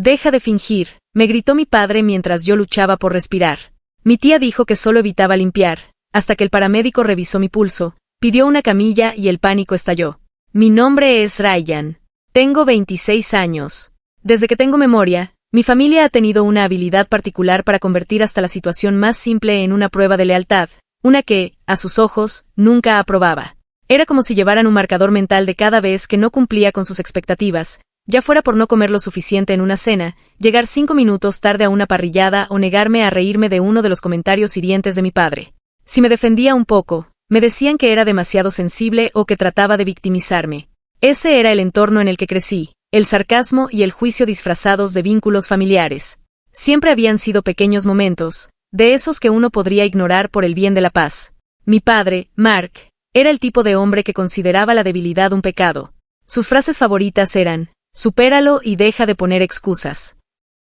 Deja de fingir, me gritó mi padre mientras yo luchaba por respirar. Mi tía dijo que solo evitaba limpiar, hasta que el paramédico revisó mi pulso, pidió una camilla y el pánico estalló. Mi nombre es Ryan. Tengo 26 años. Desde que tengo memoria, mi familia ha tenido una habilidad particular para convertir hasta la situación más simple en una prueba de lealtad, una que, a sus ojos, nunca aprobaba. Era como si llevaran un marcador mental de cada vez que no cumplía con sus expectativas, ya fuera por no comer lo suficiente en una cena, llegar 5 minutos tarde a una parrillada o negarme a reírme de uno de los comentarios hirientes de mi padre. Si me defendía un poco, me decían que era demasiado sensible o que trataba de victimizarme. Ese era el entorno en el que crecí, el sarcasmo y el juicio disfrazados de vínculos familiares. Siempre habían sido pequeños momentos, de esos que uno podría ignorar por el bien de la paz. Mi padre, Mark, era el tipo de hombre que consideraba la debilidad un pecado. Sus frases favoritas eran: supéralo y deja de poner excusas.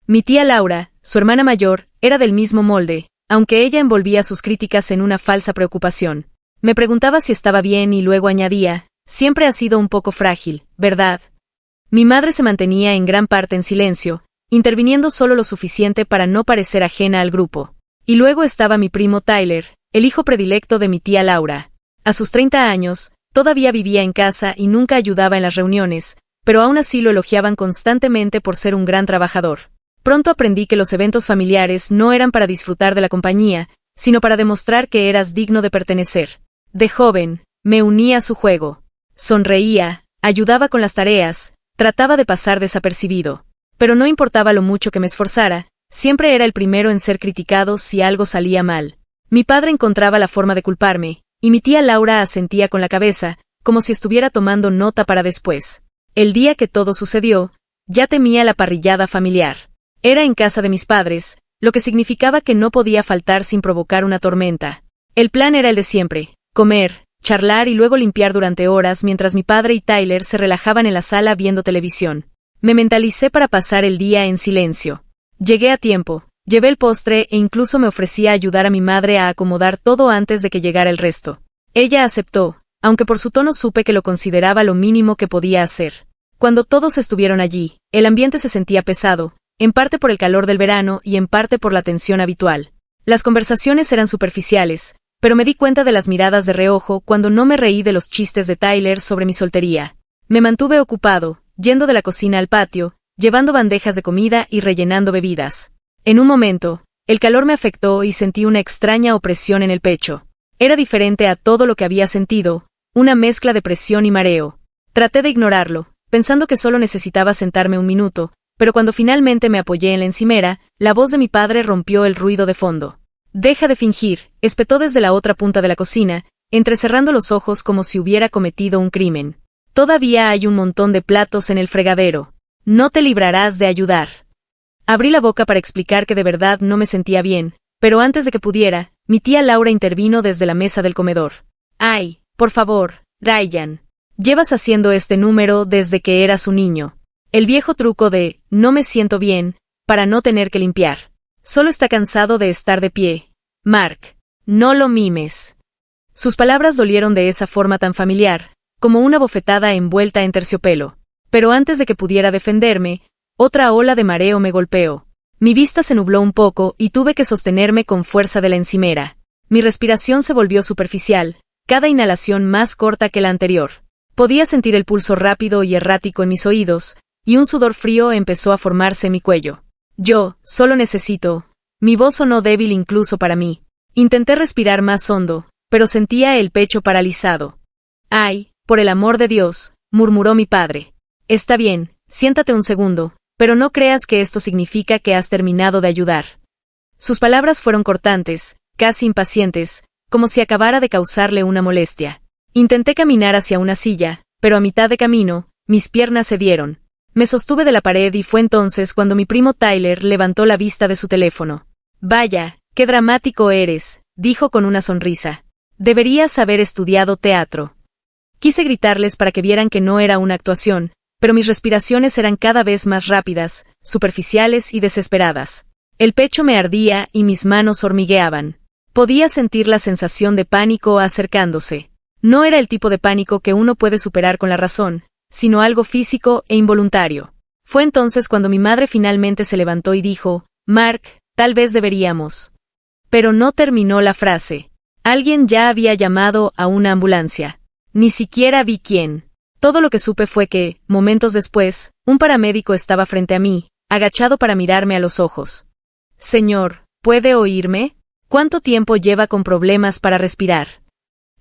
Mi tía Laura, su hermana mayor, era del mismo molde, aunque ella envolvía sus críticas en una falsa preocupación. Me preguntaba si estaba bien y luego añadía: siempre ha sido un poco frágil, ¿verdad? Mi madre se mantenía en gran parte en silencio, interviniendo solo lo suficiente para no parecer ajena al grupo. Y luego estaba mi primo Tyler, el hijo predilecto de mi tía Laura. A sus 30 años, todavía vivía en casa y nunca ayudaba en las reuniones, pero aún así lo elogiaban constantemente por ser un gran trabajador. Pronto aprendí que los eventos familiares no eran para disfrutar de la compañía, sino para demostrar que eras digno de pertenecer. De joven, me uní a su juego. Sonreía, ayudaba con las tareas, trataba de pasar desapercibido. Pero no importaba lo mucho que me esforzara, siempre era el primero en ser criticado si algo salía mal. Mi padre encontraba la forma de culparme, y mi tía Laura asentía con la cabeza, como si estuviera tomando nota para después. El día que todo sucedió, ya temía la parrillada familiar. Era en casa de mis padres, lo que significaba que no podía faltar sin provocar una tormenta. El plan era el de siempre: comer, charlar y luego limpiar durante horas mientras mi padre y Tyler se relajaban en la sala viendo televisión. Me mentalicé para pasar el día en silencio. Llegué a tiempo, llevé el postre e incluso me ofrecí a ayudar a mi madre a acomodar todo antes de que llegara el resto. Ella aceptó, aunque por su tono supe que lo consideraba lo mínimo que podía hacer. Cuando todos estuvieron allí, el ambiente se sentía pesado, en parte por el calor del verano y en parte por la tensión habitual. Las conversaciones eran superficiales, pero me di cuenta de las miradas de reojo cuando no me reí de los chistes de Tyler sobre mi soltería. Me mantuve ocupado, yendo de la cocina al patio, llevando bandejas de comida y rellenando bebidas. En un momento, el calor me afectó y sentí una extraña opresión en el pecho. Era diferente a todo lo que había sentido, una mezcla de presión y mareo. Traté de ignorarlo, pensando que solo necesitaba sentarme un minuto, pero cuando finalmente me apoyé en la encimera, la voz de mi padre rompió el ruido de fondo. Deja de fingir, espetó desde la otra punta de la cocina, entrecerrando los ojos como si hubiera cometido un crimen. Todavía hay un montón de platos en el fregadero. No te librarás de ayudar. Abrí la boca para explicar que de verdad no me sentía bien, pero antes de que pudiera, mi tía Laura intervino desde la mesa del comedor. Ay, por favor, Ryan. Llevas haciendo este número desde que eras un niño. El viejo truco de no me siento bien, para no tener que limpiar. Solo está cansado de estar de pie. Mark, no lo mimes. Sus palabras dolieron de esa forma tan familiar, como una bofetada envuelta en terciopelo. Pero antes de que pudiera defenderme, otra ola de mareo me golpeó. Mi vista se nubló un poco y tuve que sostenerme con fuerza de la encimera. Mi respiración se volvió superficial, cada inhalación más corta que la anterior. Podía sentir el pulso rápido y errático en mis oídos, y un sudor frío empezó a formarse en mi cuello. Yo, solo necesito. Mi voz sonó débil incluso para mí. Intenté respirar más hondo, pero sentía el pecho paralizado. Ay, por el amor de Dios, murmuró mi padre. Está bien, siéntate un segundo, pero no creas que esto significa que has terminado de ayudar. Sus palabras fueron cortantes, casi impacientes, como si acabara de causarle una molestia. Intenté caminar hacia una silla, pero a mitad de camino, mis piernas cedieron. Me sostuve de la pared y fue entonces cuando mi primo Tyler levantó la vista de su teléfono. Vaya, qué dramático eres, dijo con una sonrisa. Deberías haber estudiado teatro. Quise gritarles para que vieran que no era una actuación, pero mis respiraciones eran cada vez más rápidas, superficiales y desesperadas. El pecho me ardía y mis manos hormigueaban. Podía sentir la sensación de pánico acercándose. No era el tipo de pánico que uno puede superar con la razón, sino algo físico e involuntario. Fue entonces cuando mi madre finalmente se levantó y dijo, Mark, tal vez deberíamos. Pero no terminó la frase. Alguien ya había llamado a una ambulancia. Ni siquiera vi quién. Todo lo que supe fue que, momentos después, un paramédico estaba frente a mí, agachado para mirarme a los ojos. Señor, ¿puede oírme? ¿Cuánto tiempo lleva con problemas para respirar?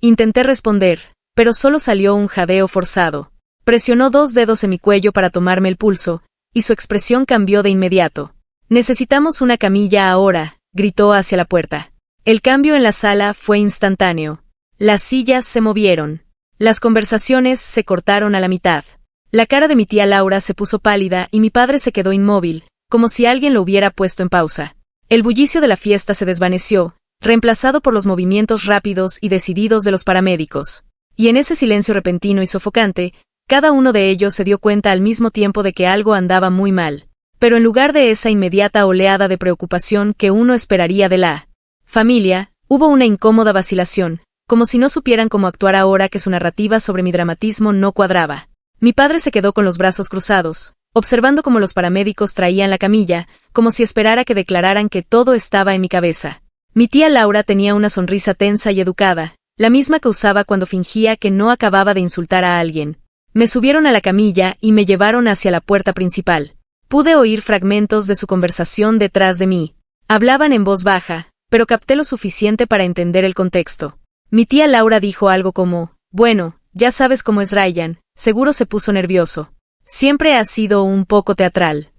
Intenté responder, pero solo salió un jadeo forzado. Presionó 2 dedos en mi cuello para tomarme el pulso, y su expresión cambió de inmediato. Necesitamos una camilla ahora, gritó hacia la puerta. El cambio en la sala fue instantáneo. Las sillas se movieron. Las conversaciones se cortaron a la mitad. La cara de mi tía Laura se puso pálida y mi padre se quedó inmóvil, como si alguien lo hubiera puesto en pausa. El bullicio de la fiesta se desvaneció, reemplazado por los movimientos rápidos y decididos de los paramédicos. Y en ese silencio repentino y sofocante, cada uno de ellos se dio cuenta al mismo tiempo de que algo andaba muy mal. Pero en lugar de esa inmediata oleada de preocupación que uno esperaría de la familia, hubo una incómoda vacilación, como si no supieran cómo actuar ahora que su narrativa sobre mi dramatismo no cuadraba. Mi padre se quedó con los brazos cruzados, observando cómo los paramédicos traían la camilla, como si esperara que declararan que todo estaba en mi cabeza. Mi tía Laura tenía una sonrisa tensa y educada, la misma que usaba cuando fingía que no acababa de insultar a alguien. Me subieron a la camilla y me llevaron hacia la puerta principal. Pude oír fragmentos de su conversación detrás de mí. Hablaban en voz baja, pero capté lo suficiente para entender el contexto. Mi tía Laura dijo algo como, bueno, ya sabes cómo es Ryan, seguro se puso nervioso. Siempre ha sido un poco teatral.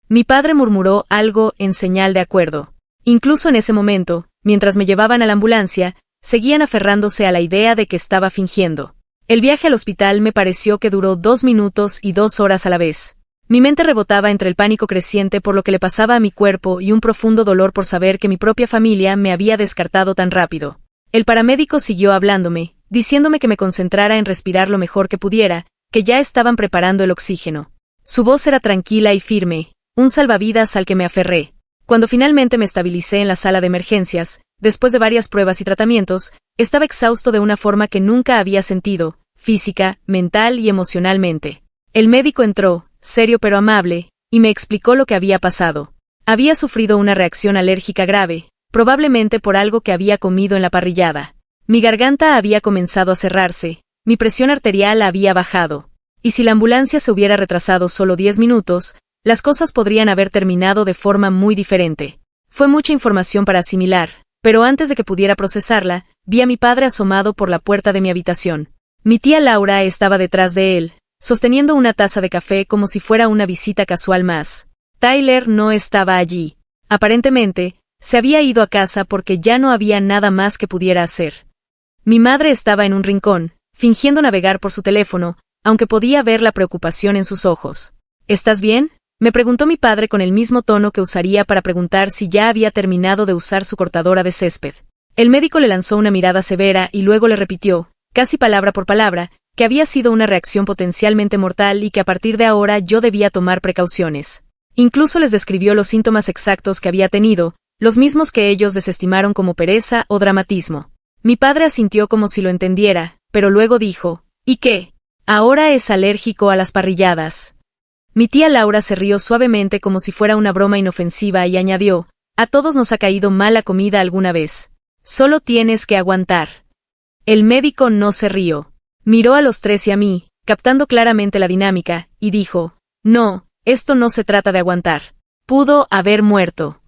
Mi padre murmuró algo en señal de acuerdo. Incluso en ese momento, mientras me llevaban a la ambulancia, seguían aferrándose a la idea de que estaba fingiendo. El viaje al hospital me pareció que duró 2 minutos y 2 horas a la vez. Mi mente rebotaba entre el pánico creciente por lo que le pasaba a mi cuerpo y un profundo dolor por saber que mi propia familia me había descartado tan rápido. El paramédico siguió hablándome, diciéndome que me concentrara en respirar lo mejor que pudiera, que ya estaban preparando el oxígeno. Su voz era tranquila y firme, un salvavidas al que me aferré. Cuando finalmente me estabilicé en la sala de emergencias, después de varias pruebas y tratamientos, estaba exhausto de una forma que nunca había sentido, física, mental y emocionalmente. El médico entró, serio pero amable, y me explicó lo que había pasado. Había sufrido una reacción alérgica grave, probablemente por algo que había comido en la parrillada. Mi garganta había comenzado a cerrarse, mi presión arterial había bajado. Y si la ambulancia se hubiera retrasado solo 10 minutos, las cosas podrían haber terminado de forma muy diferente. Fue mucha información para asimilar, pero antes de que pudiera procesarla, vi a mi padre asomado por la puerta de mi habitación. Mi tía Laura estaba detrás de él, sosteniendo una taza de café como si fuera una visita casual más. Tyler no estaba allí. Aparentemente, se había ido a casa porque ya no había nada más que pudiera hacer. Mi madre estaba en un rincón, fingiendo navegar por su teléfono, aunque podía ver la preocupación en sus ojos. ¿Estás bien?, me preguntó mi padre con el mismo tono que usaría para preguntar si ya había terminado de usar su cortadora de césped. El médico le lanzó una mirada severa y luego le repitió, casi palabra por palabra, que había sido una reacción potencialmente mortal y que a partir de ahora yo debía tomar precauciones. Incluso les describió los síntomas exactos que había tenido, los mismos que ellos desestimaron como pereza o dramatismo. Mi padre asintió como si lo entendiera, pero luego dijo, ¿y qué? Ahora es alérgico a las parrilladas. Mi tía Laura se rió suavemente como si fuera una broma inofensiva y añadió, a todos nos ha caído mal la comida alguna vez. Solo tienes que aguantar. El médico no se rió. Miró a los tres y a mí, captando claramente la dinámica, y dijo, no, esto no se trata de aguantar. Pudo haber muerto.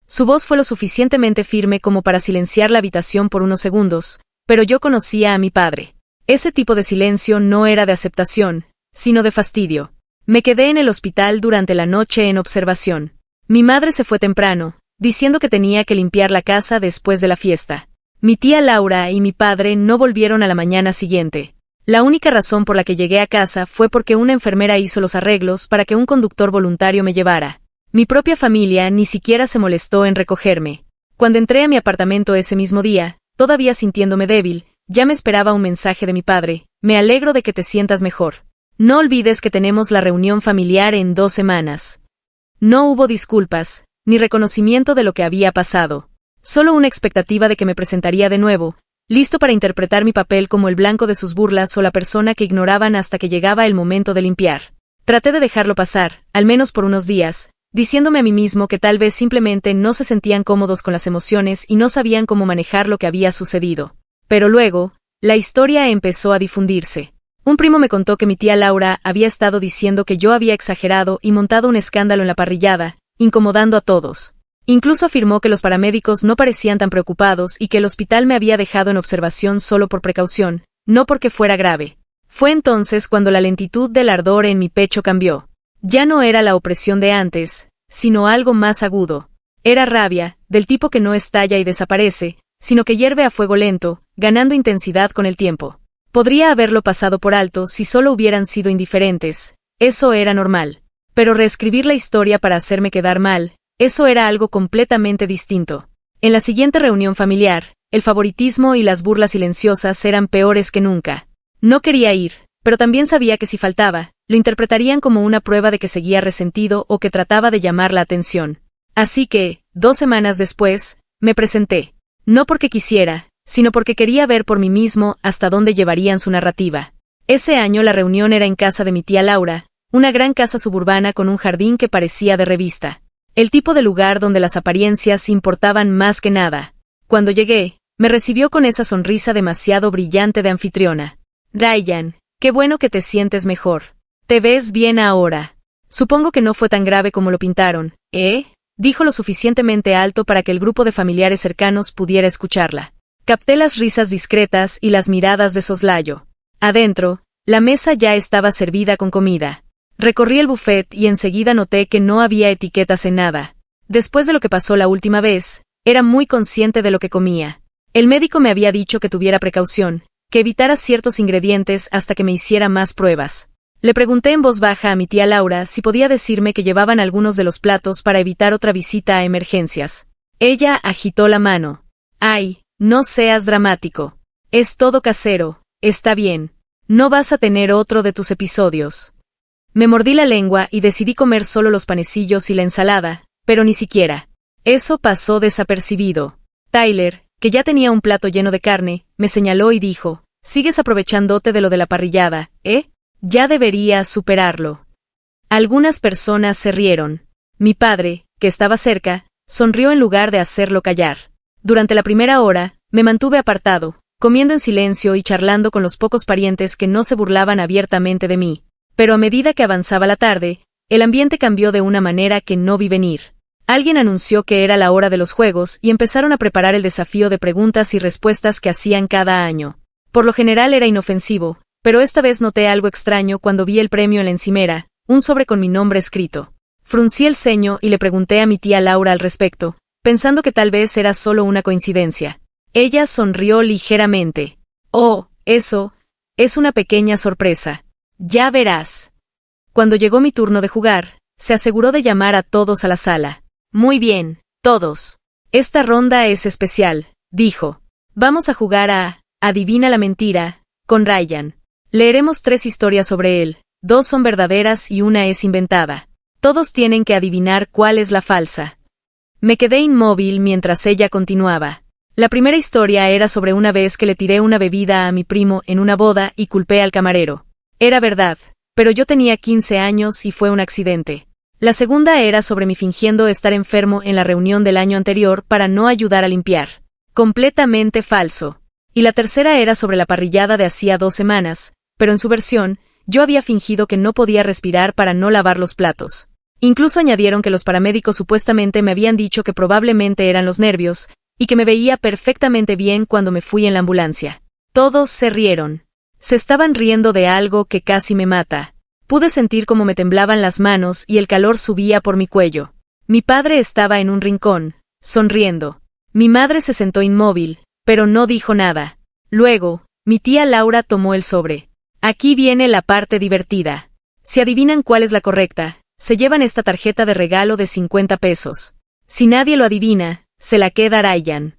Su voz fue lo suficientemente firme como para silenciar la habitación por unos segundos, pero yo conocía a mi padre. Ese tipo de silencio no era de aceptación, sino de fastidio. Me quedé en el hospital durante la noche en observación. Mi madre se fue temprano, diciendo que tenía que limpiar la casa después de la fiesta. Mi tía Laura y mi padre no volvieron a la mañana siguiente. La única razón por la que llegué a casa fue porque una enfermera hizo los arreglos para que un conductor voluntario me llevara. Mi propia familia ni siquiera se molestó en recogerme. Cuando entré a mi apartamento ese mismo día, todavía sintiéndome débil, ya me esperaba un mensaje de mi padre, me alegro de que te sientas mejor. No olvides que tenemos la reunión familiar en 2 semanas. No hubo disculpas, ni reconocimiento de lo que había pasado. Solo una expectativa de que me presentaría de nuevo, listo para interpretar mi papel como el blanco de sus burlas o la persona que ignoraban hasta que llegaba el momento de limpiar. Traté de dejarlo pasar, al menos por unos días, diciéndome a mí mismo que tal vez simplemente no se sentían cómodos con las emociones y no sabían cómo manejar lo que había sucedido. Pero luego, la historia empezó a difundirse. Un primo me contó que mi tía Laura había estado diciendo que yo había exagerado y montado un escándalo en la parrillada, incomodando a todos. Incluso afirmó que los paramédicos no parecían tan preocupados y que el hospital me había dejado en observación solo por precaución, no porque fuera grave. Fue entonces cuando la lentitud del ardor en mi pecho cambió. Ya no era la opresión de antes, sino algo más agudo. Era rabia, del tipo que no estalla y desaparece, sino que hierve a fuego lento, ganando intensidad con el tiempo. Podría haberlo pasado por alto si solo hubieran sido indiferentes, eso era normal. Pero reescribir la historia para hacerme quedar mal, eso era algo completamente distinto. En la siguiente reunión familiar, el favoritismo y las burlas silenciosas eran peores que nunca. No quería ir, pero también sabía que si faltaba, lo interpretarían como una prueba de que seguía resentido o que trataba de llamar la atención. Así que, 2 semanas después, me presenté. No porque quisiera, sino porque quería ver por mí mismo hasta dónde llevarían su narrativa. Ese año la reunión era en casa de mi tía Laura, una gran casa suburbana con un jardín que parecía de revista. El tipo de lugar donde las apariencias importaban más que nada. Cuando llegué, me recibió con esa sonrisa demasiado brillante de anfitriona. Ryan, qué bueno que te sientes mejor. Te ves bien ahora. Supongo que no fue tan grave como lo pintaron, ¿eh? Dijo lo suficientemente alto para que el grupo de familiares cercanos pudiera escucharla. Capté las risas discretas y las miradas de soslayo. Adentro, la mesa ya estaba servida con comida. Recorrí el buffet y enseguida noté que no había etiquetas en nada. Después de lo que pasó la última vez, era muy consciente de lo que comía. El médico me había dicho que tuviera precaución, que evitara ciertos ingredientes hasta que me hiciera más pruebas. Le pregunté en voz baja a mi tía Laura si podía decirme que llevaban algunos de los platos para evitar otra visita a emergencias. Ella agitó la mano. Ay, no seas dramático. Es todo casero, está bien. No vas a tener otro de tus episodios. Me mordí la lengua y decidí comer solo los panecillos y la ensalada, pero ni siquiera. Eso pasó desapercibido. Tyler, que ya tenía un plato lleno de carne, me señaló y dijo, «Sigues aprovechándote de lo de la parrillada, ¿eh? Ya deberías superarlo». Algunas personas se rieron. Mi padre, que estaba cerca, sonrió en lugar de hacerlo callar. Durante la primera hora, me mantuve apartado, comiendo en silencio y charlando con los pocos parientes que no se burlaban abiertamente de mí. Pero a medida que avanzaba la tarde, el ambiente cambió de una manera que no vi venir. Alguien anunció que era la hora de los juegos y empezaron a preparar el desafío de preguntas y respuestas que hacían cada año. Por lo general era inofensivo, pero esta vez noté algo extraño cuando vi el premio en la encimera, un sobre con mi nombre escrito. Fruncí el ceño y le pregunté a mi tía Laura al respecto, pensando que tal vez era solo una coincidencia. Ella sonrió ligeramente. «Oh, eso es una pequeña sorpresa. Ya verás». Cuando llegó mi turno de jugar, se aseguró de llamar a todos a la sala. «Muy bien, todos. Esta ronda es especial», dijo. «Vamos a jugar a Adivina la mentira, con Ryan. Leeremos 3 historias sobre él, 2 son verdaderas y una es inventada. Todos tienen que adivinar cuál es la falsa». Me quedé inmóvil mientras ella continuaba. La primera historia era sobre una vez que le tiré una bebida a mi primo en una boda y culpé al camarero. Era verdad, pero yo tenía 15 años y fue un accidente. La segunda era sobre mí fingiendo estar enfermo en la reunión del año anterior para no ayudar a limpiar. Completamente falso. Y la tercera era sobre la parrillada de hacía 2 semanas, pero en su versión, yo había fingido que no podía respirar para no lavar los platos. Incluso añadieron que los paramédicos supuestamente me habían dicho que probablemente eran los nervios, y que me veía perfectamente bien cuando me fui en la ambulancia. Todos se rieron. Se estaban riendo de algo que casi me mata. Pude sentir cómo me temblaban las manos y el calor subía por mi cuello. Mi padre estaba en un rincón, sonriendo. Mi madre se sentó inmóvil, pero no dijo nada. Luego, mi tía Laura tomó el sobre. Aquí viene la parte divertida. Si adivinan cuál es la correcta, se llevan esta tarjeta de regalo de 50 pesos. Si nadie lo adivina, se la queda Ryan.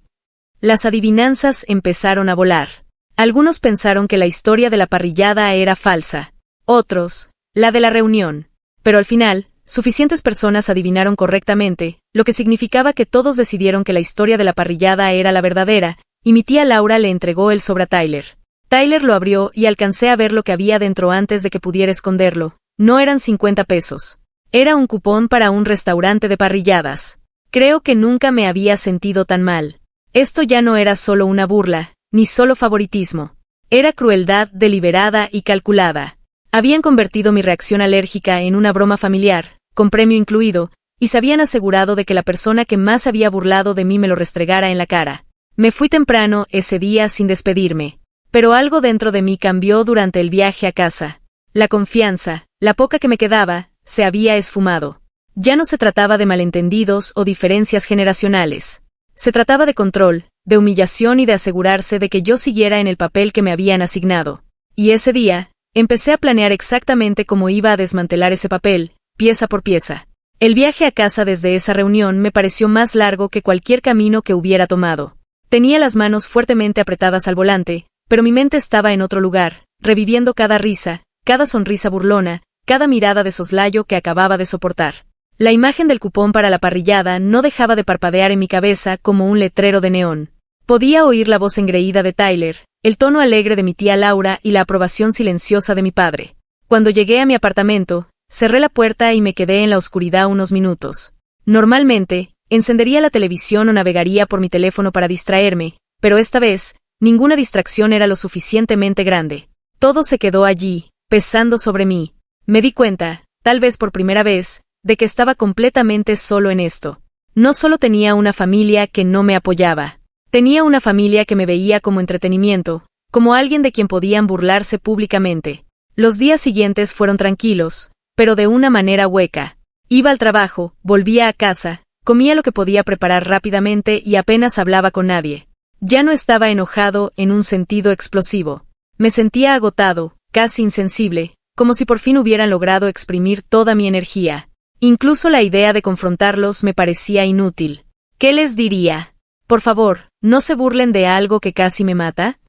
Las adivinanzas empezaron a volar. Algunos pensaron que la historia de la parrillada era falsa. Otros, la de la reunión. Pero al final, suficientes personas adivinaron correctamente, lo que significaba que todos decidieron que la historia de la parrillada era la verdadera, y mi tía Laura le entregó el sobre a Tyler. Tyler lo abrió y alcancé a ver lo que había dentro antes de que pudiera esconderlo, No eran 50 pesos. Era un cupón para un restaurante de parrilladas. Creo que nunca me había sentido tan mal. Esto ya no era solo una burla, ni solo favoritismo. Era crueldad deliberada y calculada. Habían convertido mi reacción alérgica en una broma familiar, con premio incluido, y se habían asegurado de que la persona que más había burlado de mí me lo restregara en la cara. Me fui temprano ese día sin despedirme. Pero algo dentro de mí cambió durante el viaje a casa. La confianza, la poca que me quedaba, se había esfumado. Ya no se trataba de malentendidos o diferencias generacionales. Se trataba de control, de humillación y de asegurarse de que yo siguiera en el papel que me habían asignado. Y ese día, empecé a planear exactamente cómo iba a desmantelar ese papel, pieza por pieza. El viaje a casa desde esa reunión me pareció más largo que cualquier camino que hubiera tomado. Tenía las manos fuertemente apretadas al volante, pero mi mente estaba en otro lugar, reviviendo cada risa, cada sonrisa burlona, cada mirada de soslayo que acababa de soportar. La imagen del cupón para la parrillada no dejaba de parpadear en mi cabeza como un letrero de neón. Podía oír la voz engreída de Tyler, el tono alegre de mi tía Laura y la aprobación silenciosa de mi padre. Cuando llegué a mi apartamento, cerré la puerta y me quedé en la oscuridad unos minutos. Normalmente, encendería la televisión o navegaría por mi teléfono para distraerme, pero esta vez, ninguna distracción era lo suficientemente grande. Todo se quedó allí, pesando sobre mí. Me di cuenta, tal vez por primera vez, de que estaba completamente solo en esto. No solo tenía una familia que no me apoyaba. Tenía una familia que me veía como entretenimiento, como alguien de quien podían burlarse públicamente. Los días siguientes fueron tranquilos, pero de una manera hueca. Iba al trabajo, volvía a casa, comía lo que podía preparar rápidamente y apenas hablaba con nadie. Ya no estaba enojado en un sentido explosivo. Me sentía agotado, casi insensible, como si por fin hubieran logrado exprimir toda mi energía. Incluso la idea de confrontarlos me parecía inútil. ¿Qué les diría? Por favor, no se burlen de algo que casi me mata.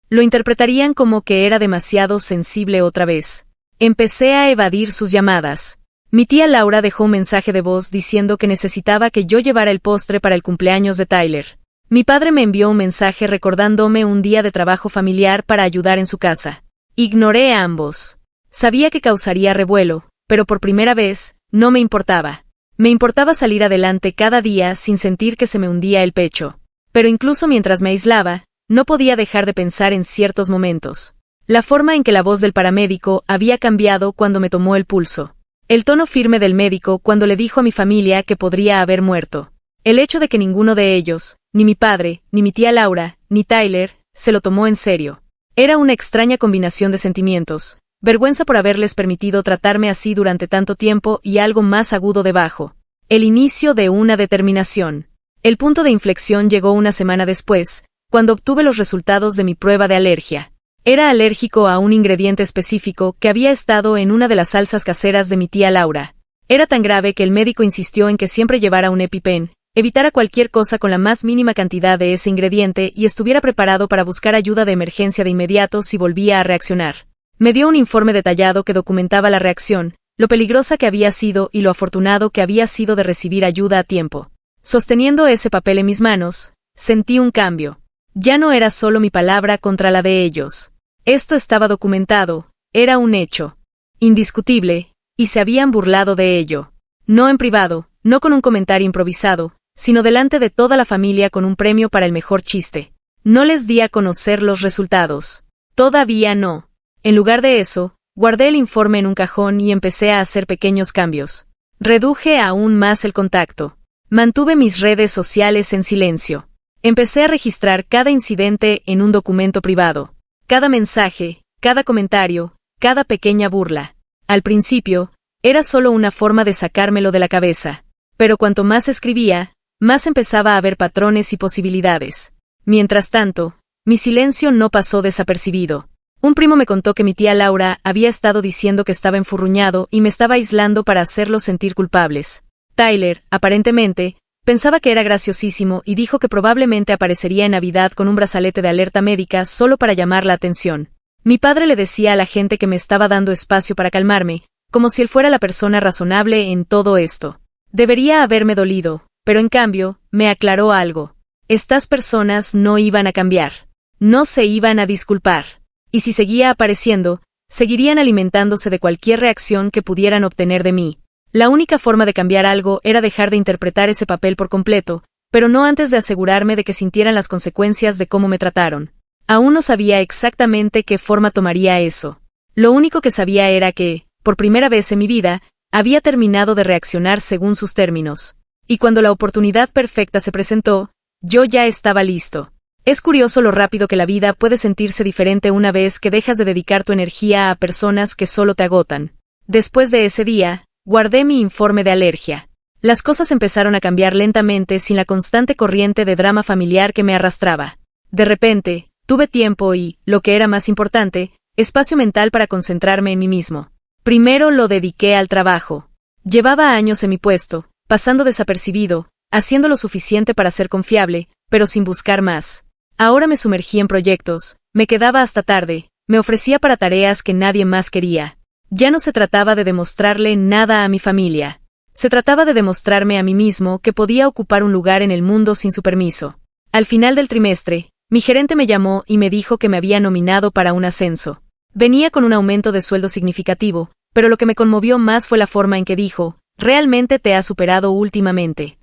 Lo interpretarían como que era demasiado sensible otra vez. Empecé a evadir sus llamadas. Mi tía Laura dejó un mensaje de voz diciendo que necesitaba que yo llevara el postre para el cumpleaños de Tyler. Mi padre me envió un mensaje recordándome un día de trabajo familiar para ayudar en su casa. Ignoré a ambos. Sabía que causaría revuelo, pero por primera vez, no me importaba. Me importaba salir adelante cada día sin sentir que se me hundía el pecho. Pero incluso mientras me aislaba, no podía dejar de pensar en ciertos momentos. La forma en que la voz del paramédico había cambiado cuando me tomó el pulso. El tono firme del médico cuando le dijo a mi familia que podría haber muerto. El hecho de que ninguno de ellos, ni mi padre, ni mi tía Laura, ni Tyler, se lo tomó en serio. Era una extraña combinación de sentimientos. Vergüenza por haberles permitido tratarme así durante tanto tiempo y algo más agudo debajo. El inicio de una determinación. El punto de inflexión llegó una semana después, cuando obtuve los resultados de mi prueba de alergia. Era alérgico a un ingrediente específico que había estado en una de las salsas caseras de mi tía Laura. Era tan grave que el médico insistió en que siempre llevara un EpiPen, evitara cualquier cosa con la más mínima cantidad de ese ingrediente y estuviera preparado para buscar ayuda de emergencia de inmediato si volvía a reaccionar. Me dio un informe detallado que documentaba la reacción, lo peligrosa que había sido y lo afortunado que había sido de recibir ayuda a tiempo. Sosteniendo ese papel en mis manos, sentí un cambio. Ya no era solo mi palabra contra la de ellos. Esto estaba documentado, era un hecho. Indiscutible, y se habían burlado de ello. No en privado, no con un comentario improvisado, sino delante de toda la familia con un premio para el mejor chiste. No les di a conocer los resultados. Todavía no. En lugar de eso, guardé el informe en un cajón y empecé a hacer pequeños cambios. Reduje aún más el contacto. Mantuve mis redes sociales en silencio. Empecé a registrar cada incidente en un documento privado. Cada mensaje, cada comentario, cada pequeña burla. Al principio, era solo una forma de sacármelo de la cabeza. Pero cuanto más escribía, más empezaba a ver patrones y posibilidades. Mientras tanto, mi silencio no pasó desapercibido. Un primo me contó que mi tía Laura había estado diciendo que estaba enfurruñado y me estaba aislando para hacerlos sentir culpables. Tyler, aparentemente, pensaba que era graciosísimo y dijo que probablemente aparecería en Navidad con un brazalete de alerta médica solo para llamar la atención. Mi padre le decía a la gente que me estaba dando espacio para calmarme, como si él fuera la persona razonable en todo esto. Debería haberme dolido, pero en cambio, me aclaró algo. Estas personas no iban a cambiar. No se iban a disculpar. Y si seguía apareciendo, seguirían alimentándose de cualquier reacción que pudieran obtener de mí. La única forma de cambiar algo era dejar de interpretar ese papel por completo, pero no antes de asegurarme de que sintieran las consecuencias de cómo me trataron. Aún no sabía exactamente qué forma tomaría eso. Lo único que sabía era que, por primera vez en mi vida, había terminado de reaccionar según sus términos. Y cuando la oportunidad perfecta se presentó, yo ya estaba listo. Es curioso lo rápido que la vida puede sentirse diferente una vez que dejas de dedicar tu energía a personas que solo te agotan. Después de ese día, guardé mi informe de alergia. Las cosas empezaron a cambiar lentamente sin la constante corriente de drama familiar que me arrastraba. De repente, tuve tiempo y, lo que era más importante, espacio mental para concentrarme en mí mismo. Primero lo dediqué al trabajo. Llevaba años en mi puesto, pasando desapercibido, haciendo lo suficiente para ser confiable, pero sin buscar más. Ahora me sumergí en proyectos, me quedaba hasta tarde, me ofrecía para tareas que nadie más quería. Ya no se trataba de demostrarle nada a mi familia. Se trataba de demostrarme a mí mismo que podía ocupar un lugar en el mundo sin su permiso. Al final del trimestre, mi gerente me llamó y me dijo que me había nominado para un ascenso. Venía con un aumento de sueldo significativo, pero lo que me conmovió más fue la forma en que dijo, «Realmente te has superado últimamente».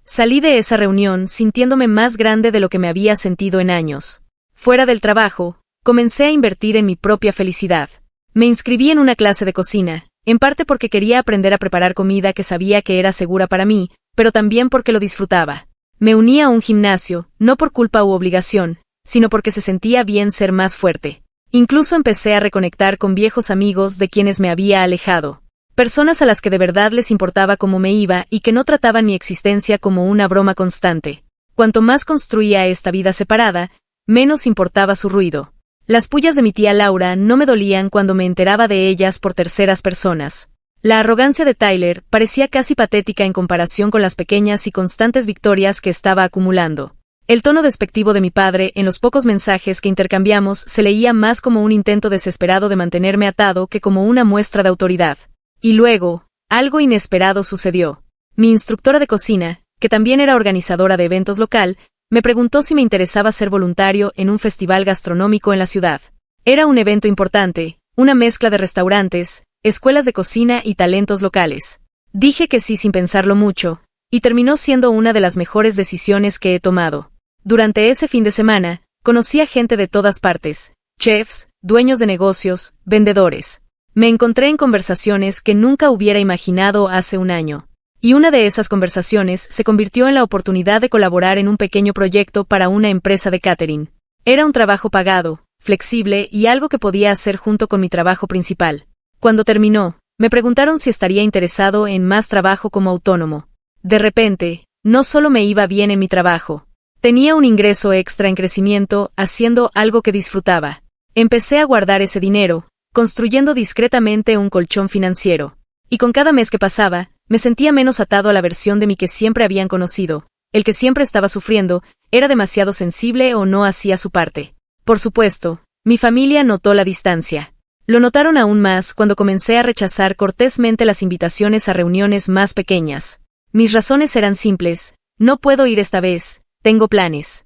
Salí de esa reunión sintiéndome más grande de lo que me había sentido en años. Fuera del trabajo, comencé a invertir en mi propia felicidad. Me inscribí en una clase de cocina, en parte porque quería aprender a preparar comida que sabía que era segura para mí, pero también porque lo disfrutaba. Me uní a un gimnasio, no por culpa u obligación, sino porque se sentía bien ser más fuerte. Incluso empecé a reconectar con viejos amigos de quienes me había alejado. Personas a las que de verdad les importaba cómo me iba y que no trataban mi existencia como una broma constante. Cuanto más construía esta vida separada, menos importaba su ruido. Las pullas de mi tía Laura no me dolían cuando me enteraba de ellas por terceras personas. La arrogancia de Tyler parecía casi patética en comparación con las pequeñas y constantes victorias que estaba acumulando. El tono despectivo de mi padre en los pocos mensajes que intercambiamos se leía más como un intento desesperado de mantenerme atado que como una muestra de autoridad. Y luego, algo inesperado sucedió. Mi instructora de cocina, que también era organizadora de eventos local, me preguntó si me interesaba ser voluntario en un festival gastronómico en la ciudad. Era un evento importante, una mezcla de restaurantes, escuelas de cocina y talentos locales. Dije que sí sin pensarlo mucho, y terminó siendo una de las mejores decisiones que he tomado. Durante ese fin de semana, conocí a gente de todas partes, chefs, dueños de negocios, vendedores. Me encontré en conversaciones que nunca hubiera imaginado hace un año. Y una de esas conversaciones se convirtió en la oportunidad de colaborar en un pequeño proyecto para una empresa de catering. Era un trabajo pagado, flexible y algo que podía hacer junto con mi trabajo principal. Cuando terminó, me preguntaron si estaría interesado en más trabajo como autónomo. De repente, no solo me iba bien en mi trabajo. Tenía un ingreso extra en crecimiento haciendo algo que disfrutaba. Empecé a guardar ese dinero, construyendo discretamente un colchón financiero. Y con cada mes que pasaba, me sentía menos atado a la versión de mí que siempre habían conocido. El que siempre estaba sufriendo, era demasiado sensible o no hacía su parte. Por supuesto, mi familia notó la distancia. Lo notaron aún más cuando comencé a rechazar cortésmente las invitaciones a reuniones más pequeñas. Mis razones eran simples: no puedo ir esta vez, tengo planes.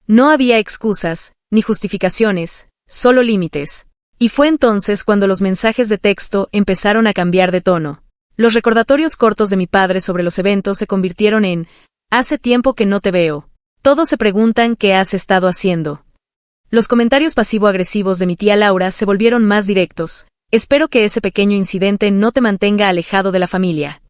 No había excusas, ni justificaciones, solo límites. Y fue entonces cuando los mensajes de texto empezaron a cambiar de tono. Los recordatorios cortos de mi padre sobre los eventos se convirtieron en: hace tiempo que no te veo. Todos se preguntan qué has estado haciendo. Los comentarios pasivo-agresivos de mi tía Laura se volvieron más directos: espero que ese pequeño incidente no te mantenga alejado de la familia.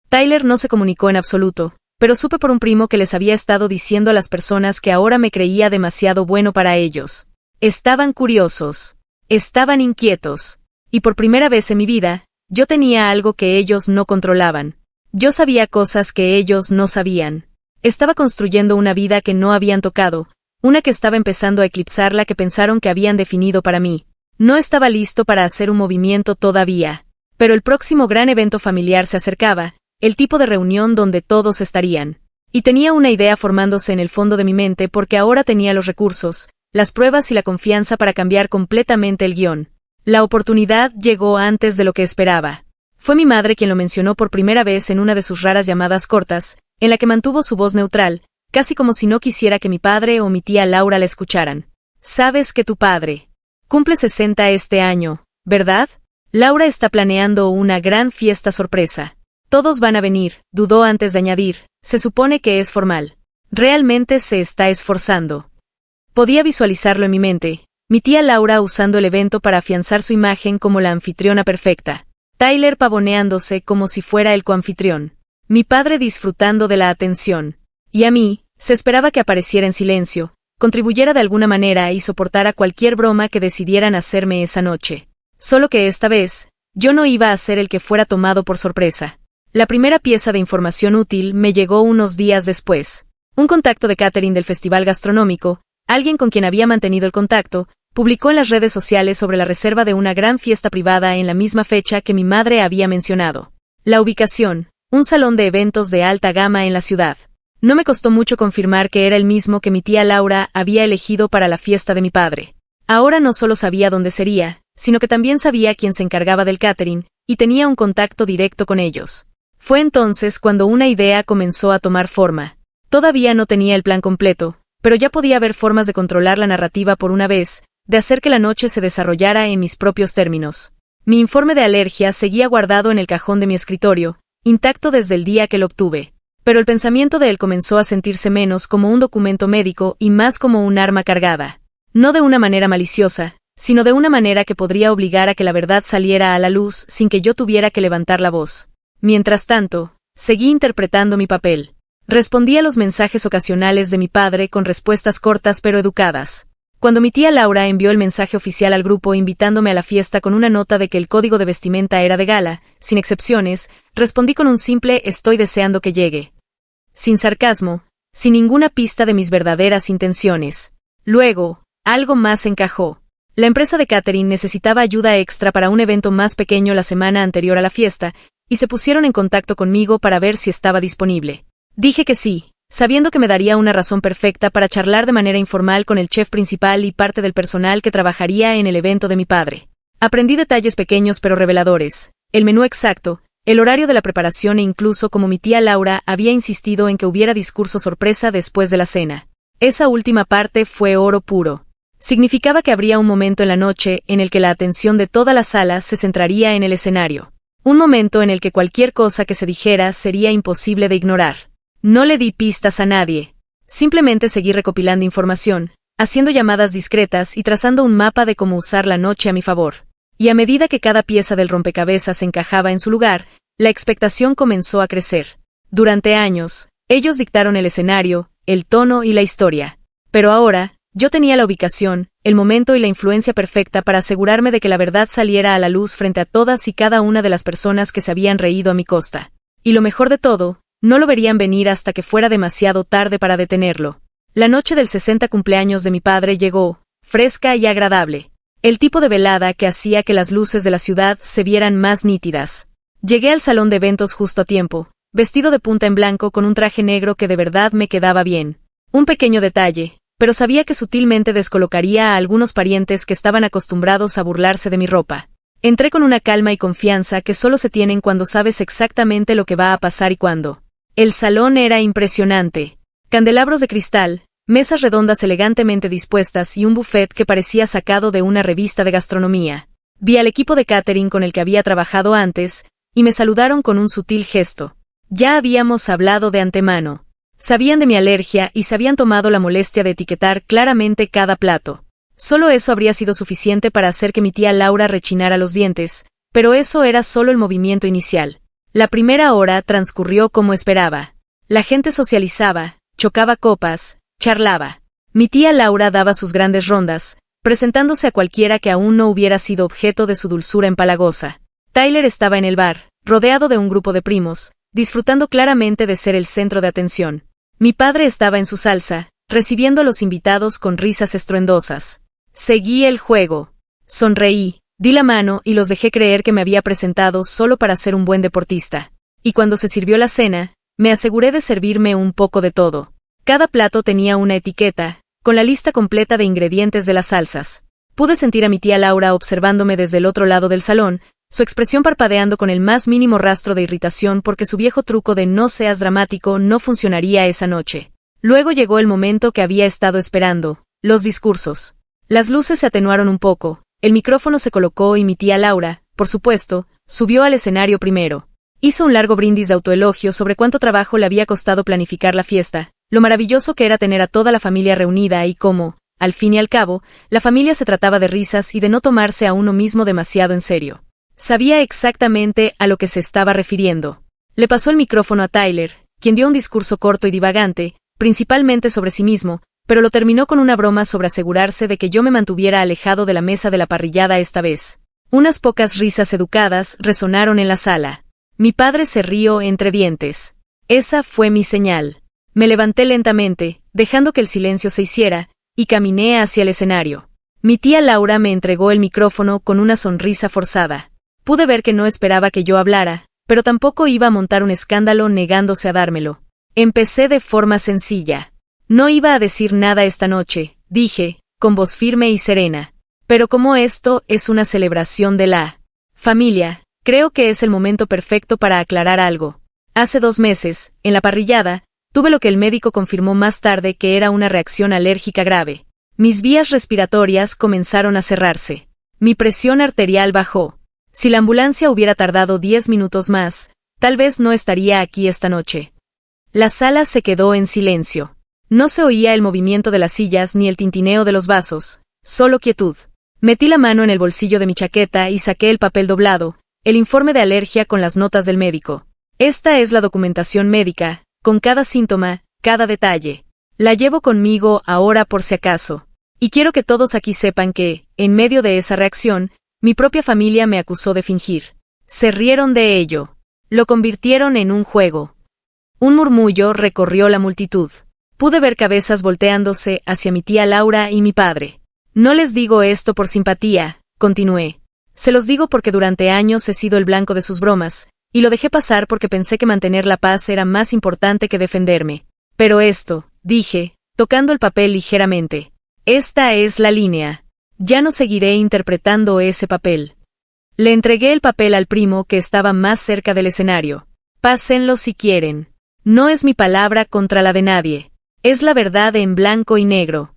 Tyler no se comunicó en absoluto, pero supe por un primo que les había estado diciendo a las personas que ahora me creía demasiado bueno para ellos. Estaban curiosos. Estaban inquietos. Y por primera vez en mi vida, yo tenía algo que ellos no controlaban. Yo sabía cosas que ellos no sabían. Estaba construyendo una vida que no habían tocado, una que estaba empezando a eclipsar la que pensaron que habían definido para mí. No estaba listo para hacer un movimiento todavía. Pero el próximo gran evento familiar se acercaba, el tipo de reunión donde todos estarían. Y tenía una idea formándose en el fondo de mi mente porque ahora tenía los recursos, las pruebas y la confianza para cambiar completamente el guión. La oportunidad llegó antes de lo que esperaba. Fue mi madre quien lo mencionó por primera vez en una de sus raras llamadas cortas, en la que mantuvo su voz neutral, casi como si no quisiera que mi padre o mi tía Laura la escucharan. «Sabes que tu padre cumple 60 este año», ¿verdad? Laura está planeando una gran fiesta sorpresa. Todos van a venir, dudó antes de añadir, se supone que es formal. Realmente se está esforzando. Podía visualizarlo en mi mente. Mi tía Laura usando el evento para afianzar su imagen como la anfitriona perfecta. Tyler pavoneándose como si fuera el coanfitrión. Mi padre disfrutando de la atención. Y a mí, se esperaba que apareciera en silencio, contribuyera de alguna manera y soportara cualquier broma que decidieran hacerme esa noche. Solo que esta vez, yo no iba a ser el que fuera tomado por sorpresa. La primera pieza de información útil me llegó unos días después. Un contacto de catering del festival gastronómico, alguien con quien había mantenido el contacto, publicó en las redes sociales sobre la reserva de una gran fiesta privada en la misma fecha que mi madre había mencionado. La ubicación, un salón de eventos de alta gama en la ciudad. No me costó mucho confirmar que era el mismo que mi tía Laura había elegido para la fiesta de mi padre. Ahora no solo sabía dónde sería, sino que también sabía quién se encargaba del catering, y tenía un contacto directo con ellos. Fue entonces cuando una idea comenzó a tomar forma. Todavía no tenía el plan completo, pero ya podía haber formas de controlar la narrativa por una vez, de hacer que la noche se desarrollara en mis propios términos. Mi informe de alergia seguía guardado en el cajón de mi escritorio, intacto desde el día que lo obtuve. Pero el pensamiento de él comenzó a sentirse menos como un documento médico y más como un arma cargada. No de una manera maliciosa, sino de una manera que podría obligar a que la verdad saliera a la luz sin que yo tuviera que levantar la voz. Mientras tanto, seguí interpretando mi papel. Respondí a los mensajes ocasionales de mi padre con respuestas cortas pero educadas. Cuando mi tía Laura envió el mensaje oficial al grupo invitándome a la fiesta con una nota de que el código de vestimenta era de gala, sin excepciones, respondí con un simple «estoy deseando que llegue». Sin sarcasmo, sin ninguna pista de mis verdaderas intenciones. Luego, algo más encajó. La empresa de catering necesitaba ayuda extra para un evento más pequeño la semana anterior a la fiesta, y se pusieron en contacto conmigo para ver si estaba disponible. Dije que sí, sabiendo que me daría una razón perfecta para charlar de manera informal con el chef principal y parte del personal que trabajaría en el evento de mi padre. Aprendí detalles pequeños pero reveladores, el menú exacto, el horario de la preparación e incluso como mi tía Laura había insistido en que hubiera discurso sorpresa después de la cena. Esa última parte fue oro puro. Significaba que habría un momento en la noche en el que la atención de toda la sala se centraría en el escenario. Un momento en el que cualquier cosa que se dijera sería imposible de ignorar. No le di pistas a nadie. Simplemente seguí recopilando información, haciendo llamadas discretas y trazando un mapa de cómo usar la noche a mi favor. Y a medida que cada pieza del rompecabezas encajaba en su lugar, la expectación comenzó a crecer. Durante años, ellos dictaron el escenario, el tono y la historia. Pero ahora, yo tenía la ubicación, el momento y la influencia perfecta para asegurarme de que la verdad saliera a la luz frente a todas y cada una de las personas que se habían reído a mi costa. Y lo mejor de todo, no lo verían venir hasta que fuera demasiado tarde para detenerlo. La noche del 60 cumpleaños de mi padre llegó, fresca y agradable. El tipo de velada que hacía que las luces de la ciudad se vieran más nítidas. Llegué al salón de eventos justo a tiempo, vestido de punta en blanco con un traje negro que de verdad me quedaba bien. Un pequeño detalle, pero sabía que sutilmente descolocaría a algunos parientes que estaban acostumbrados a burlarse de mi ropa. Entré con una calma y confianza que solo se tienen cuando sabes exactamente lo que va a pasar y cuándo. El salón era impresionante. Candelabros de cristal, mesas redondas elegantemente dispuestas y un buffet que parecía sacado de una revista de gastronomía. Vi al equipo de catering con el que había trabajado antes, y me saludaron con un sutil gesto. Ya habíamos hablado de antemano. Sabían de mi alergia y se habían tomado la molestia de etiquetar claramente cada plato. Solo eso habría sido suficiente para hacer que mi tía Laura rechinara los dientes, pero eso era solo el movimiento inicial. La primera hora transcurrió como esperaba. La gente socializaba, chocaba copas, charlaba. Mi tía Laura daba sus grandes rondas, presentándose a cualquiera que aún no hubiera sido objeto de su dulzura empalagosa. Tyler estaba en el bar, rodeado de un grupo de primos, disfrutando claramente de ser el centro de atención. Mi padre estaba en su salsa, recibiendo a los invitados con risas estruendosas. Seguí el juego. Sonreí, di la mano y los dejé creer que me había presentado solo para ser un buen deportista. Y cuando se sirvió la cena, me aseguré de servirme un poco de todo. Cada plato tenía una etiqueta, con la lista completa de ingredientes de las salsas. Pude sentir a mi tía Laura observándome desde el otro lado del salón, su expresión parpadeando con el más mínimo rastro de irritación porque su viejo truco de no seas dramático no funcionaría esa noche. Luego llegó el momento que había estado esperando, los discursos. Las luces se atenuaron un poco, El micrófono se colocó y mi tía Laura, por supuesto, subió al escenario primero. Hizo un largo brindis de autoelogio sobre cuánto trabajo le había costado planificar la fiesta, lo maravilloso que era tener a toda la familia reunida y cómo, al fin y al cabo, la familia se trataba de risas y de no tomarse a uno mismo demasiado en serio. Sabía exactamente a lo que se estaba refiriendo. Le pasó el micrófono a Tyler, quien dio un discurso corto y divagante, principalmente sobre sí mismo, pero lo terminó con una broma sobre asegurarse de que yo me mantuviera alejado de la mesa de la parrillada esta vez. Unas pocas risas educadas resonaron en la sala. Mi padre se rió entre dientes. Esa fue mi señal. Me levanté lentamente, dejando que el silencio se hiciera, y caminé hacia el escenario. Mi tía Laura me entregó el micrófono con una sonrisa forzada. Pude ver que no esperaba que yo hablara, pero tampoco iba a montar un escándalo negándose a dármelo. Empecé de forma sencilla. No iba a decir nada esta noche, dije, con voz firme y serena. Pero como esto es una celebración de la familia, creo que es el momento perfecto para aclarar algo. Hace 2 meses, en la parrillada, tuve lo que el médico confirmó más tarde que era una reacción alérgica grave. Mis vías respiratorias comenzaron a cerrarse. Mi presión arterial bajó. Si la ambulancia hubiera tardado 10 minutos más, tal vez no estaría aquí esta noche. La sala se quedó en silencio. No se oía el movimiento de las sillas ni el tintineo de los vasos, solo quietud. Metí la mano en el bolsillo de mi chaqueta y saqué el papel doblado, el informe de alergia con las notas del médico. Esta es la documentación médica, con cada síntoma, cada detalle. La llevo conmigo ahora por si acaso. Y quiero que todos aquí sepan que, en medio de esa reacción, mi propia familia me acusó de fingir. Se rieron de ello. Lo convirtieron en un juego. Un murmullo recorrió la multitud. Pude ver cabezas volteándose hacia mi tía Laura y mi padre. No les digo esto por simpatía, continué. Se los digo porque durante años he sido el blanco de sus bromas, y lo dejé pasar porque pensé que mantener la paz era más importante que defenderme. Pero esto, dije, tocando el papel ligeramente. Esta es la línea. Ya no seguiré interpretando ese papel. Le entregué el papel al primo que estaba más cerca del escenario. Pásenlo si quieren. No es mi palabra contra la de nadie. Es la verdad en blanco y negro.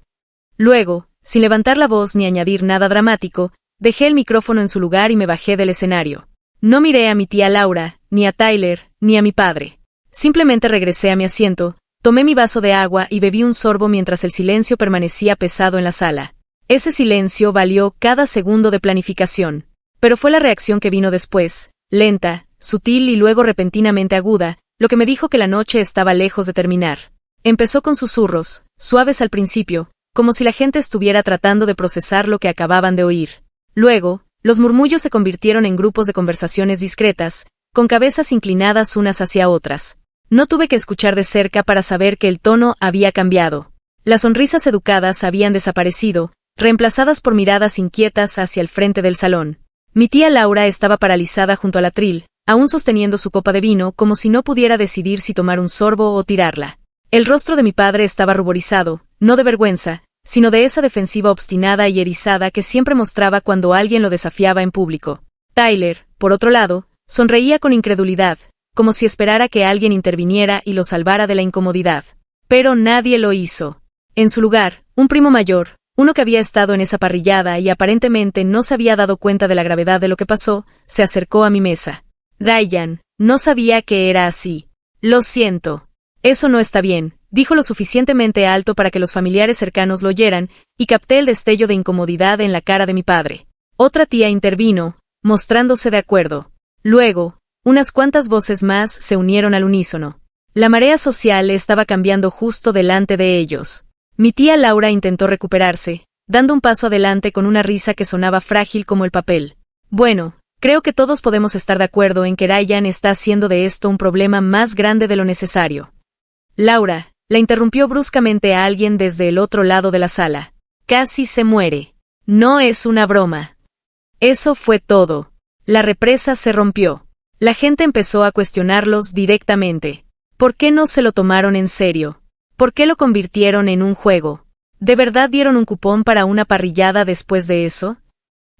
Luego, sin levantar la voz ni añadir nada dramático, dejé el micrófono en su lugar y me bajé del escenario. No miré a mi tía Laura, ni a Tyler, ni a mi padre. Simplemente regresé a mi asiento, tomé mi vaso de agua y bebí un sorbo mientras el silencio permanecía pesado en la sala. Ese silencio valió cada segundo de planificación. Pero fue la reacción que vino después, lenta, sutil y luego repentinamente aguda, lo que me dijo que la noche estaba lejos de terminar. Empezó con susurros, suaves al principio, como si la gente estuviera tratando de procesar lo que acababan de oír. Luego, los murmullos se convirtieron en grupos de conversaciones discretas, con cabezas inclinadas unas hacia otras. No tuve que escuchar de cerca para saber que el tono había cambiado. Las sonrisas educadas habían desaparecido, reemplazadas por miradas inquietas hacia el frente del salón. Mi tía Laura estaba paralizada junto al atril, aún sosteniendo su copa de vino como si no pudiera decidir si tomar un sorbo o tirarla. El rostro de mi padre estaba ruborizado, no de vergüenza, sino de esa defensiva obstinada y erizada que siempre mostraba cuando alguien lo desafiaba en público. Tyler, por otro lado, sonreía con incredulidad, como si esperara que alguien interviniera y lo salvara de la incomodidad. Pero nadie lo hizo. En su lugar, un primo mayor, uno que había estado en esa parrillada y aparentemente no se había dado cuenta de la gravedad de lo que pasó, se acercó a mi mesa. Ryan, no sabía que era así. Lo siento. Eso no está bien, dijo lo suficientemente alto para que los familiares cercanos lo oyeran, y capté el destello de incomodidad en la cara de mi padre. Otra tía intervino, mostrándose de acuerdo. Luego, unas cuantas voces más se unieron al unísono. La marea social estaba cambiando justo delante de ellos. Mi tía Laura intentó recuperarse, dando un paso adelante con una risa que sonaba frágil como el papel. Bueno, creo que todos podemos estar de acuerdo en que Ryan está haciendo de esto un problema más grande de lo necesario. Laura, la interrumpió bruscamente a alguien desde el otro lado de la sala. Casi se muere. No es una broma. Eso fue todo. La represa se rompió. La gente empezó a cuestionarlos directamente. ¿Por qué no se lo tomaron en serio? ¿Por qué lo convirtieron en un juego? ¿De verdad dieron un cupón para una parrillada después de eso?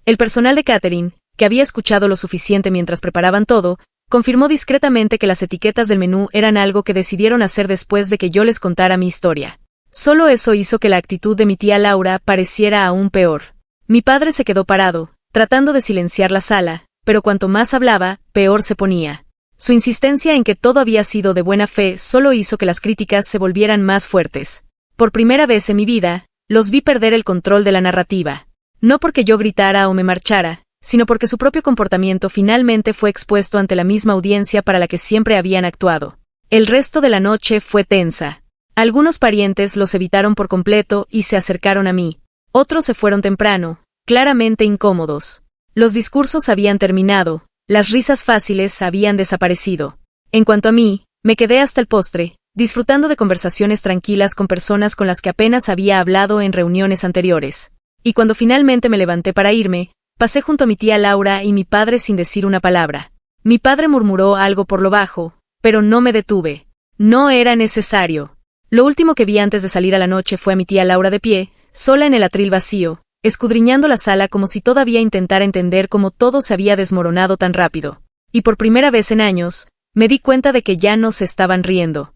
El personal de catering, que había escuchado lo suficiente mientras preparaban todo, confirmó discretamente que las etiquetas del menú eran algo que decidieron hacer después de que yo les contara mi historia. Solo eso hizo que la actitud de mi tía Laura pareciera aún peor. Mi padre se quedó parado, tratando de silenciar la sala, pero cuanto más hablaba, peor se ponía. Su insistencia en que todo había sido de buena fe solo hizo que las críticas se volvieran más fuertes. Por primera vez en mi vida, los vi perder el control de la narrativa. No porque yo gritara o me marchara, sino porque su propio comportamiento finalmente fue expuesto ante la misma audiencia para la que siempre habían actuado. El resto de la noche fue tensa. Algunos parientes los evitaron por completo y se acercaron a mí. Otros se fueron temprano, claramente incómodos. Los discursos habían terminado, las risas fáciles habían desaparecido. En cuanto a mí, me quedé hasta el postre, disfrutando de conversaciones tranquilas con personas con las que apenas había hablado en reuniones anteriores. Y cuando finalmente me levanté para irme, pasé junto a mi tía Laura y mi padre sin decir una palabra. Mi padre murmuró algo por lo bajo, pero no me detuve. No era necesario. Lo último que vi antes de salir a la noche fue a mi tía Laura de pie, sola en el atril vacío, escudriñando la sala como si todavía intentara entender cómo todo se había desmoronado tan rápido. Y por primera vez en años, me di cuenta de que ya no se estaban riendo.